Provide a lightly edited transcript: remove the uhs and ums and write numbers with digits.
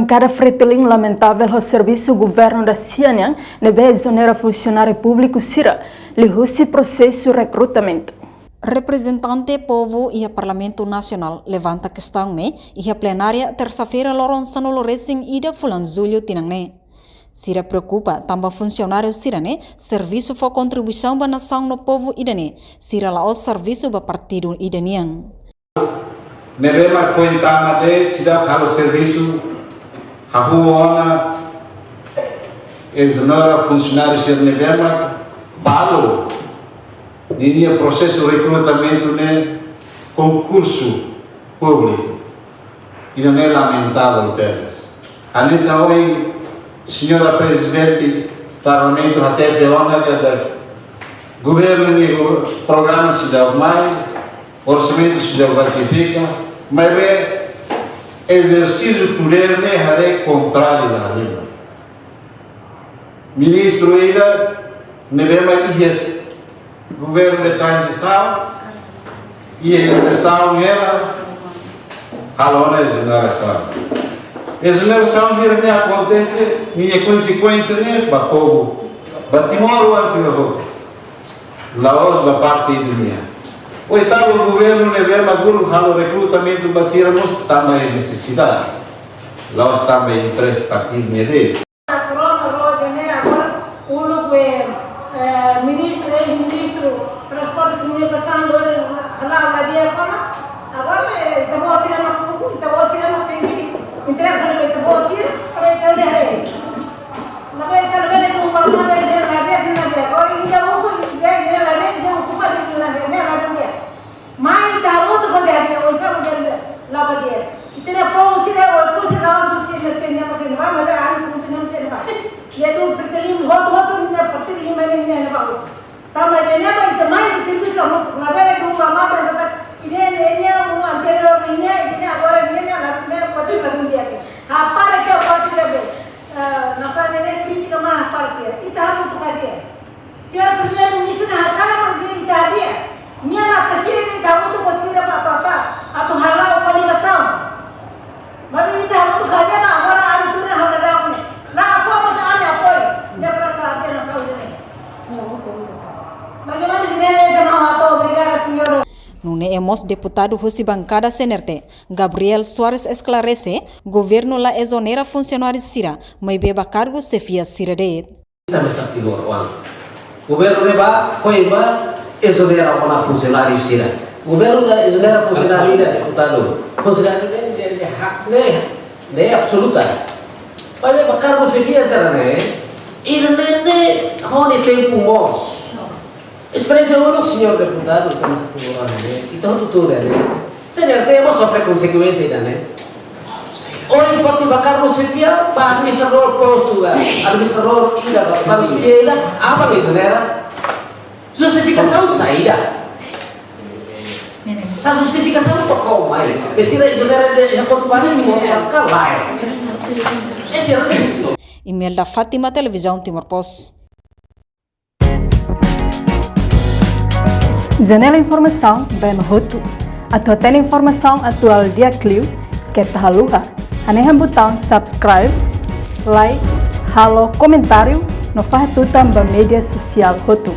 Bancada Fretilin lamentável o serviço governo da Cianhang nebe exonera funcionário público Sira, lihusi processo recrutamento. Representante povo e a Parlamento Nacional levanta questão e a plenária terça-feira loron sanolo racing ida fulan julho tinangne. Sira preocupa também funcionário Sira serviço for contribuição ba nação no povo idane, Sira lao serviço ba partido idanian. Nevema coentama de tidak kalau serviço hahuona exonera funcionário Sira nevema palo diria processo de recrutamento ne concurso público e não é lamentável teres. Anissa hoje, senhora Presidente do Parlamento até Verona da governo e programa se dá mais, orçamento se dá ratifica, mas é exercício do poder ne é contrário da lei. Ministro ainda nevema que governo de transição e a questão era a exoneração. Exoneração de acontece, minha consequência para o povo. Para Timor, Laos, para parte do minha. O oitavo governo levou o recrutamento para Siramos, também necessidade. Laos também em 3 partidos dele. Ministro transporte comunicação lá dia agora estamos sendo uma estamos sendo tem entrega estamos sendo para então é na vez que ele não vai na vez agora ainda vou ganhar na vez não ocupa de na vez mas tá muito poder eu sabe lá dia e tem a prova se é o curso lá se tem na porque vai mas a não tem não sei lá e é do Fretilin outro na parte de mas nem não também ele vai também serviço na vez do mamá ini anterior ini agora ini na pati lagun dia a parte que a parte dele nossa nele crítica mais parte e tá muito cadeia se a primeiro ministro na cara mas ele tá dia minha na presidente tá muito possível para a tu halau comunicação mas ele tá muito cadeia agora a tudo na hora na forma se apoio já para cá na saúde bagaimana sih nele não atau obrigada senhor. Nune hemos deputado Husi Bancada CNRT, Gabriel Soares esclarece, governo la exonera funcionários Sira, mas beba cargo se fia Sira de. Governo leva, foi exonera para funcionários Sira. Governo la exonera funcionários deputado. Funcionário de hak ne absoluta. Mas beba cargo se fia Sira ne. Irene hone tempo mo. Experiência única, senhor deputado, estamos aqui agora, né? E tudo, né? Senhor, temos sofrer consequências, né? Hoje, pode vacar você via, para administrador posto, administrador ida, para o ida, apa isso, né? Justificação saída. Essa justificação não tocou mais. Precisa de já quanto vale de modo calar. Esse é o risco. E-mail da Fátima Televisão Timor-Post. Janela informação bem no roto. Atau tem informação atual dia Clio que tá haluha. Anehan botão subscribe, like, halo comentário no faz tudo também mídia social roto.